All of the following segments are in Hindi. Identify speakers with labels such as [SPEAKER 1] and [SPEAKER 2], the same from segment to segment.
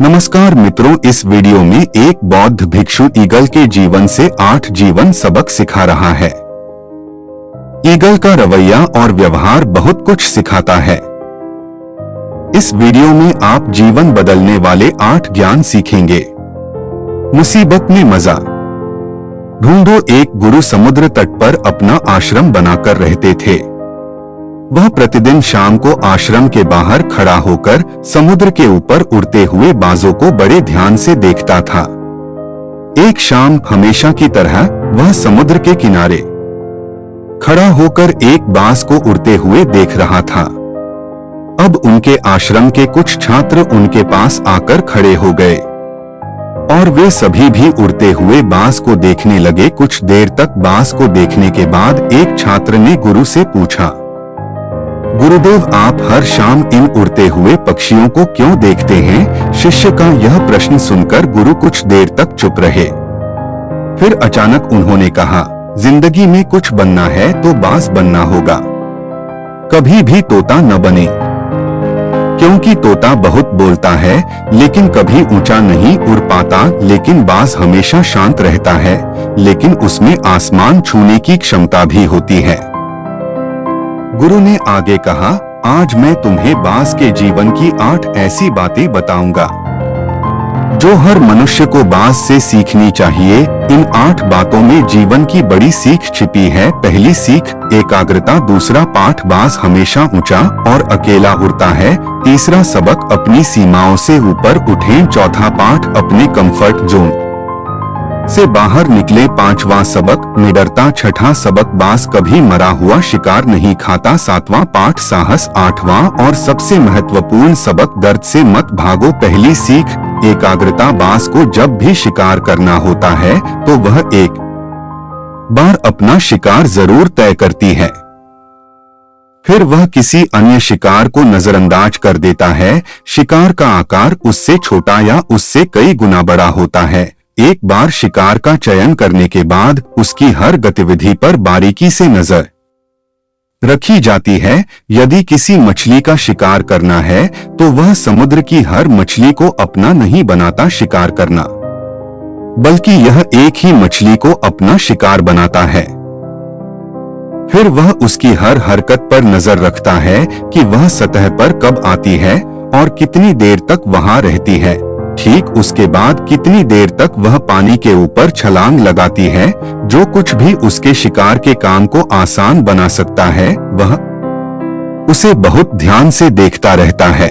[SPEAKER 1] नमस्कार मित्रों, इस वीडियो में एक बौद्ध भिक्षु ईगल के जीवन से 8 जीवन सबक सिखा रहा है। ईगल का रवैया और व्यवहार बहुत कुछ सिखाता है। इस वीडियो में आप जीवन बदलने वाले 8 ज्ञान सीखेंगे। मुसीबत में मजा। ढूंढो एक गुरु समुद्र तट पर अपना आश्रम बनाकर रहते थे। वह प्रतिदिन शाम को आश्रम के बाहर खड़ा होकर समुद्र के ऊपर उड़ते हुए बाजों को बड़े ध्यान से देखता था। एक शाम हमेशा की तरह वह समुद्र के किनारे खड़ा होकर एक बाज को उड़ते हुए देख रहा था। अब उनके आश्रम के कुछ छात्र उनके पास आकर खड़े हो गए और वे सभी भी उड़ते हुए बाज को देखने लगे। कुछ देर तक बाज को देखने के बाद एक छात्र ने गुरु से पूछा, गुरुदेव, आप हर शाम इन उड़ते हुए पक्षियों को क्यों देखते हैं? शिष्य का यह प्रश्न सुनकर गुरु कुछ देर तक चुप रहे। फिर अचानक उन्होंने कहा, जिंदगी में कुछ बनना है तो बाज बनना होगा। कभी भी तोता न बने, क्योंकि तोता बहुत बोलता है लेकिन कभी ऊंचा नहीं उड़ पाता, लेकिन बाज हमेशा शांत रहता है, लेकिन उसमें आसमान छूने की क्षमता भी होती है। गुरु ने आगे कहा, आज मैं तुम्हें बाज के जीवन की 8 ऐसी बातें बताऊंगा जो हर मनुष्य को बाज से सीखनी चाहिए। इन 8 बातों में जीवन की बड़ी सीख छिपी है। पहली सीख, एकाग्रता। दूसरा पाठ, बाज हमेशा ऊंचा और अकेला उड़ता है। तीसरा सबक, अपनी सीमाओं से ऊपर उठें। चौथा पाठ, अपने कंफर्ट जोन से बाहर निकले। 5वां सबक, निडरता। छठा सबक, बाज कभी मरा हुआ शिकार नहीं खाता। 7वां पाठ, साहस। 8वां और सबसे महत्वपूर्ण सबक, दर्द से मत भागो। पहली सीख, एकाग्रता। बाज को जब भी शिकार करना होता है तो वह एक बार अपना शिकार जरूर तय करती है, फिर वह किसी अन्य शिकार को नजरअंदाज कर देता है। शिकार का आकार उससे छोटा या उससे कई गुना बड़ा होता है। एक बार शिकार का चयन करने के बाद उसकी हर गतिविधि पर बारीकी से नजर रखी जाती है। यदि किसी मछली का शिकार करना है तो वह समुद्र की हर मछली को अपना नहीं बनाता शिकार करना, बल्कि यह एक ही मछली को अपना शिकार बनाता है। फिर वह उसकी हर हरकत पर नजर रखता है कि वह सतह पर कब आती है और कितनी देर तक वहां रहती है। ठीक उसके बाद कितनी देर तक वह पानी के ऊपर छलांग लगाती है। जो कुछ भी उसके शिकार के काम को आसान बना सकता है वह उसे बहुत ध्यान से देखता रहता है।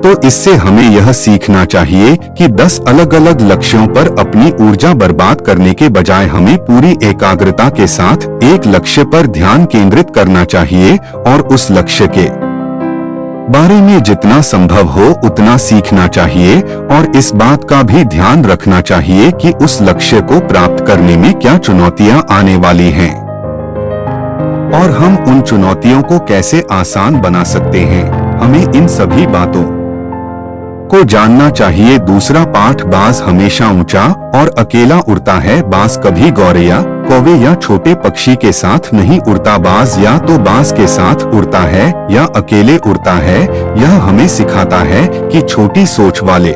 [SPEAKER 1] तो इससे हमें यह सीखना चाहिए कि 10 अलग-अलग लक्ष्यों पर अपनी ऊर्जा बर्बाद करने के बजाय हमें पूरी एकाग्रता के साथ एक लक्ष्य पर ध्यान केंद्रित करना चाहिए और उस लक्ष्य के बारे में जितना संभव हो उतना सीखना चाहिए। और इस बात का भी ध्यान रखना चाहिए कि उस लक्ष्य को प्राप्त करने में क्या चुनौतियां आने वाली हैं और हम उन चुनौतियों को कैसे आसान बना सकते हैं। हमें इन सभी बातों को जानना चाहिए। दूसरा पाठ, बाज हमेशा ऊंचा और अकेला उड़ता है। बाज कभी गौरैया, कौवे या छोटे पक्षी के साथ नहीं उड़ता। बाज या तो बाज के साथ उड़ता है या अकेले उड़ता है। यह हमें सिखाता है कि छोटी सोच वाले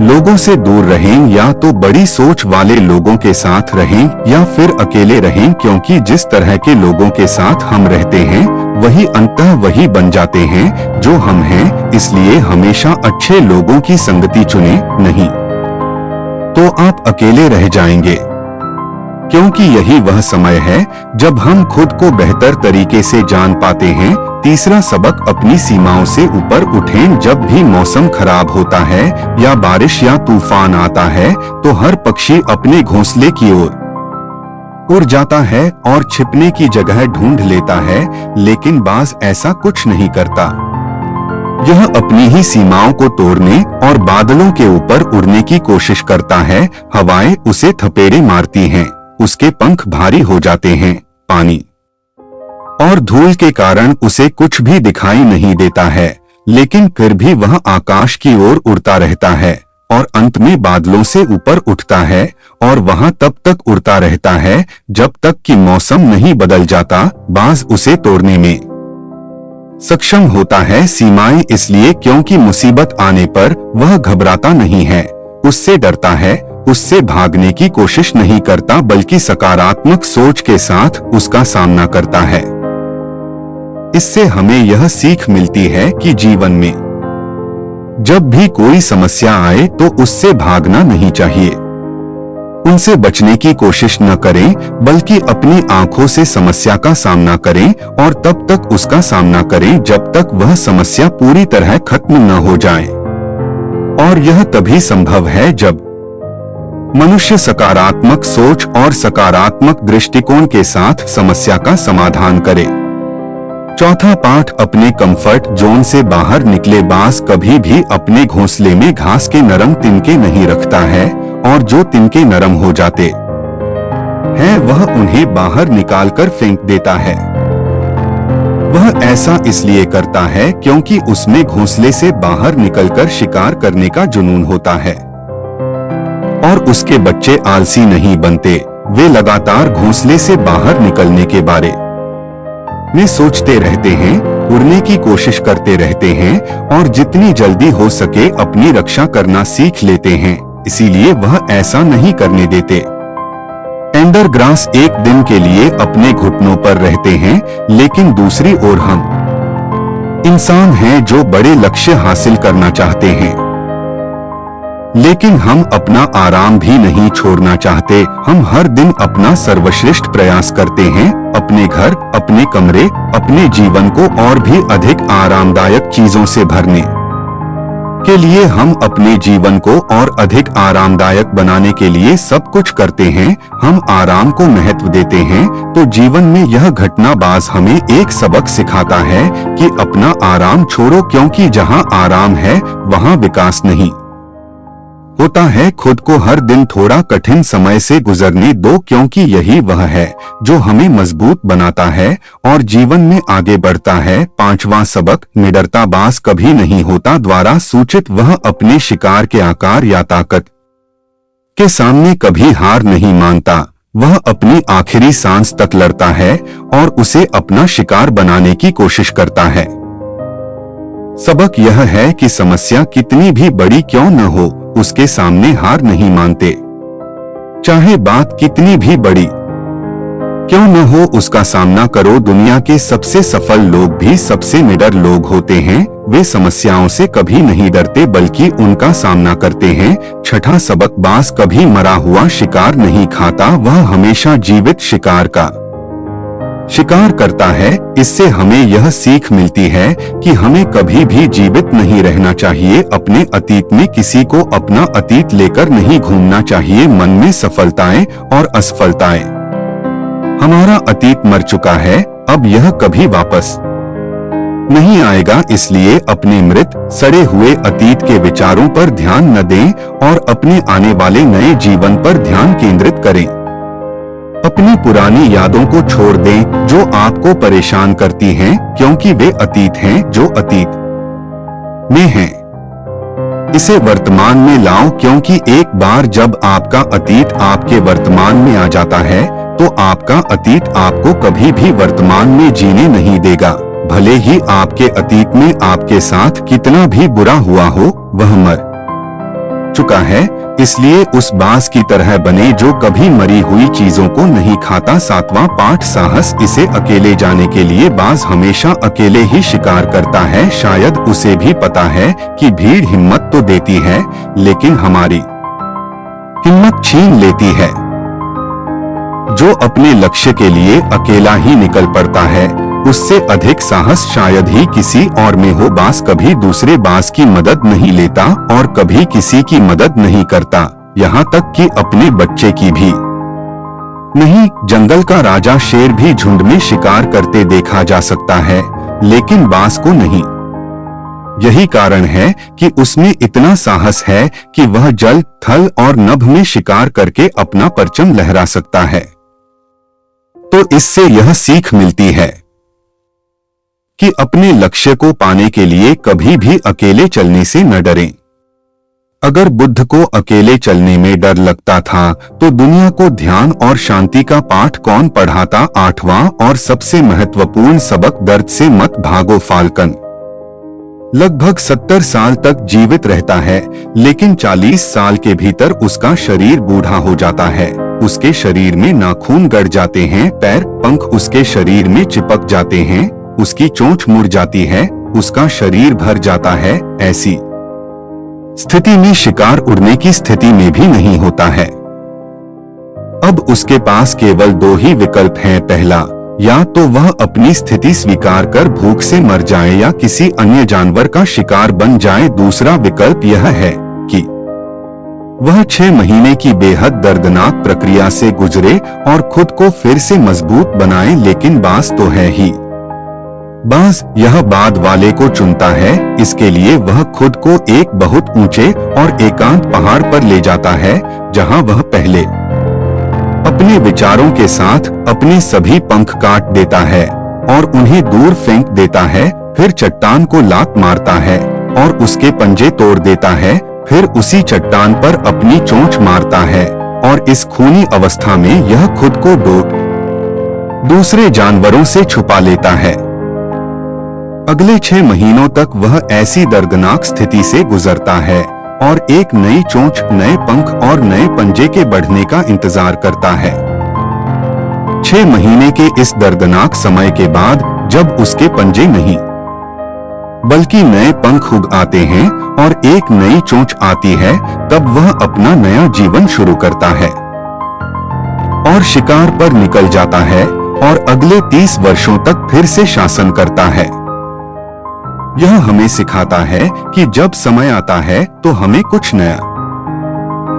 [SPEAKER 1] लोगों से दूर रहें या तो बड़ी सोच वाले लोगों के साथ रहें या फिर अकेले रहें, क्योंकि जिस तरह के लोगों के साथ हम रहते हैं वही अंततः वही बन जाते हैं जो हम हैं। इसलिए हमेशा अच्छे लोगों की संगति चुनें, नहीं तो आप अकेले रह जाएंगे, क्योंकि यही वह समय है जब हम खुद को बेहतर तरीके से जान पाते हैं। तीसरा सबक, अपनी सीमाओं से ऊपर उठें। जब भी मौसम खराब होता है या बारिश या तूफान आता है तो हर पक्षी अपने घोंसले की ओर उड़ जाता है और छिपने की जगह ढूंढ लेता है, लेकिन बाज ऐसा कुछ नहीं करता। यह अपनी ही सीमाओं को तोड़ने और बादलों के ऊपर उड़ने की कोशिश करता है। हवाएं उसे थपेड़े मारती हैं, उसके पंख भारी हो जाते हैं। पानी और धूल के कारण उसे कुछ भी दिखाई नहीं देता है, लेकिन फिर भी वह आकाश की ओर उड़ता रहता है और अंत में बादलों से ऊपर उठता है और वहां तब तक उड़ता रहता है जब तक कि मौसम नहीं बदल जाता। बाज उसे तोड़ने में सक्षम होता है। सीमाएं इसलिए क्योंकि मुसीबत आने पर वह घबराता नहीं है, उससे डरता है, उससे भागने की कोशिश नहीं करता, बल्कि सकारात्मक सोच के साथ उसका सामना करता है। इससे हमें यह सीख मिलती है कि जीवन में जब भी कोई समस्या आए तो उससे भागना नहीं चाहिए, उनसे बचने की कोशिश न करें, बल्कि अपनी आंखों से समस्या का सामना करें और तब तक उसका सामना करें जब तक वह समस्या पूरी तरह खत्म न हो जाए। और यह तभी संभव है जब मनुष्य सकारात्मक सोच और सकारात्मक दृष्टिकोण के साथ समस्या का समाधान करे। चौथा पाठ, अपने कंफर्ट जोन से बाहर निकले। बाज कभी भी अपने घोंसले में घास के नरम तिनके नहीं रखता है, और जो तिनके नरम हो जाते हैं वह उन्हें बाहर निकालकर फेंक देता है। वह ऐसा इसलिए करता है क्योंकि उसमें घोंसले से बाहर निकलकर शिकार करने का जुनून होता है। और उसके बच्चे आलसी नहीं बनते, वे लगातार घोंसले से बाहर निकलने के बारे में सोचते रहते हैं, उड़ने की कोशिश करते रहते हैं और जितनी जल्दी हो सके अपनी रक्षा करना सीख लेते हैं, इसीलिए वह ऐसा नहीं करने देते। एंडरग्रास एक दिन के लिए अपने घुटनों पर रहते हैं, लेकिन दूसरी ओर हम इंसान हैं जो बड़े लक्ष्य हासिल करना चाहते हैं, लेकिन हम अपना आराम भी नहीं छोड़ना चाहते। हम हर दिन अपना सर्वश्रेष्ठ प्रयास करते हैं, अपने घर, अपने कमरे, अपने जीवन को और भी अधिक आरामदायक चीजों से भरने के लिए हम अपने जीवन को और अधिक आरामदायक बनाने के लिए सब कुछ करते हैं। हम आराम को महत्व देते हैं, तो जीवन में यह घटनाबाज हमें एक सबक सिखाता है कि अपना आराम छोड़ो, क्योंकि जहां आराम है वहां विकास नहीं होता है। खुद को हर दिन थोड़ा कठिन समय से गुजरने दो, क्योंकि यही वह है जो हमें मजबूत बनाता है और जीवन में आगे बढ़ता है। पांचवा सबक, निडरता बाज कभी नहीं होता द्वारा सूचित। वह अपने शिकार के आकार या ताकत के सामने कभी हार नहीं मानता। वह अपनी आखिरी सांस तक लड़ता है और उसे अपना शिकार बनाने की कोशिश करता है। सबक यह है कि समस्या कितनी भी बड़ी क्यों न हो, उसके सामने हार नहीं मानते। चाहे बात कितनी भी बड़ी क्यों न हो, उसका सामना करो। दुनिया के सबसे सफल लोग भी सबसे निडर लोग होते हैं। वे समस्याओं से कभी नहीं डरते, बल्कि उनका सामना करते हैं। छठा सबक, बाज कभी मरा हुआ शिकार नहीं खाता, वह हमेशा जीवित शिकार का शिकार करता है। इससे हमें यह सीख मिलती है कि हमें कभी भी जीवित नहीं रहना चाहिए। अपने अतीत में किसी को अपना अतीत लेकर नहीं घूमना चाहिए। मन में सफलताएं और असफलताएं, हमारा अतीत मर चुका है, अब यह कभी वापस नहीं आएगा। इसलिए अपने मृत सड़े हुए अतीत के विचारों पर ध्यान न दें और अपने आने वाले नए जीवन पर ध्यान केंद्रित करें। अपनी पुरानी यादों को छोड़ दें जो आपको परेशान करती हैं, क्योंकि वे अतीत हैं जो अतीत में हैं। इसे वर्तमान में लाओ, क्योंकि एक बार जब आपका अतीत आपके वर्तमान में आ जाता है तो आपका अतीत आपको कभी भी वर्तमान में जीने नहीं देगा। भले ही आपके अतीत में आपके साथ कितना भी बुरा हुआ हो, वह मर चुका है। इसलिए उस बाज की तरह बने जो कभी मरी हुई चीजों को नहीं खाता। सातवां पाठ, साहस। इसे अकेले जाने के लिए बाज हमेशा अकेले ही शिकार करता है। शायद उसे भी पता है कि भीड़ हिम्मत तो देती है, लेकिन हमारी हिम्मत छीन लेती है। जो अपने लक्ष्य के लिए अकेला ही निकल पड़ता है, उससे अधिक साहस शायद ही किसी और में हो। बाज कभी दूसरे बाज की मदद नहीं लेता और कभी किसी की मदद नहीं करता, यहाँ तक कि अपने बच्चे की भी नहीं। जंगल का राजा शेर भी झुंड में शिकार करते देखा जा सकता है, लेकिन बाज को नहीं। यही कारण है कि उसमें इतना साहस है कि वह जल, थल और नभ में शिकार करके अपना परचम लहरा सकता है। तो इससे यह सीख मिलती है कि अपने लक्ष्य को पाने के लिए कभी भी अकेले चलने से न डरें। अगर बुद्ध को अकेले चलने में डर लगता था तो दुनिया को ध्यान और शांति का पाठ कौन पढ़ाता। 8वां और सबसे महत्वपूर्ण सबक, दर्द से मत भागो। फाल्कन लगभग 70 साल तक जीवित रहता है, लेकिन 40 साल के भीतर उसका शरीर बूढ़ा हो जाता है। उसके शरीर में नाखून गड़ जाते हैं, पैर पंख उसके शरीर में चिपक जाते हैं, उसकी चोंच मुड़ जाती है, उसका शरीर भर जाता है। ऐसी स्थिति में शिकार उड़ने की स्थिति में भी नहीं होता है। अब उसके पास केवल 2 ही विकल्प हैं। पहला, या तो वह अपनी स्थिति स्वीकार कर भूख से मर जाए या किसी अन्य जानवर का शिकार बन जाए। दूसरा विकल्प यह है कि वह 6 महीने की बेहद दर्दनाक प्रक्रिया से गुजरे और खुद को फिर से मजबूत बनाए। लेकिन बाज तो है ही बाज यह बाद वाले को चुनता है। इसके लिए वह खुद को एक बहुत ऊंचे और एकांत पहाड़ पर ले जाता है, जहां वह पहले अपने विचारों के साथ अपने सभी पंख काट देता है और उन्हें दूर फेंक देता है। फिर चट्टान को लात मारता है और उसके पंजे तोड़ देता है। फिर उसी चट्टान पर अपनी चोंच मारता है और इस खूनी अवस्था में यह खुद को दूसरे जानवरों से छुपा लेता है। अगले 6 महीनों तक वह ऐसी दर्दनाक स्थिति से गुजरता है और एक नई चोंच, नए पंख और नए पंजे के बढ़ने का इंतजार करता है। 6 महीने के इस दर्दनाक समय के बाद जब उसके पंजे नहीं बल्कि नए पंख उग आते हैं और एक नई चोंच आती है, तब वह अपना नया जीवन शुरू करता है और शिकार पर निकल जाता है और अगले 30 वर्षों तक फिर से शासन करता है। यह हमें सिखाता है कि जब समय आता है तो हमें कुछ नया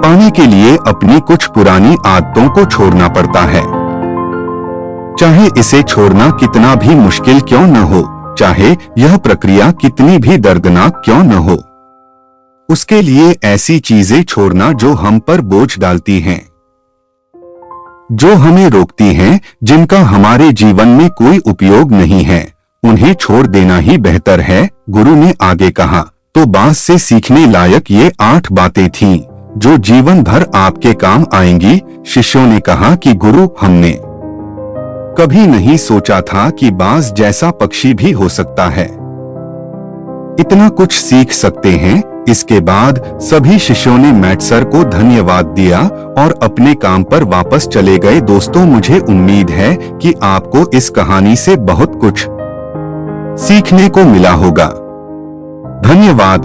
[SPEAKER 1] पाने के लिए अपनी कुछ पुरानी आदतों को छोड़ना पड़ता है, चाहे इसे छोड़ना कितना भी मुश्किल क्यों न हो, चाहे यह प्रक्रिया कितनी भी दर्दनाक क्यों न हो। उसके लिए ऐसी चीजें छोड़ना जो हम पर बोझ डालती हैं, जो हमें रोकती हैं, जिनका हमारे जीवन में कोई उपयोग नहीं है, उन्हें छोड़ देना ही बेहतर है। गुरु ने आगे कहा, तो बाज से सीखने लायक ये 8 बातें थीं जो जीवन भर आपके काम आएंगी। शिष्यों ने कहा कि गुरु, हमने कभी नहीं सोचा था कि बाज जैसा पक्षी भी हो सकता है, इतना कुछ सीख सकते हैं। इसके बाद सभी शिष्यों ने मैटसर को धन्यवाद दिया और अपने काम पर वापस चले गए। दोस्तों, मुझे उम्मीद है कि आपको इस कहानी से बहुत कुछ सीखने को मिला होगा। धन्यवाद।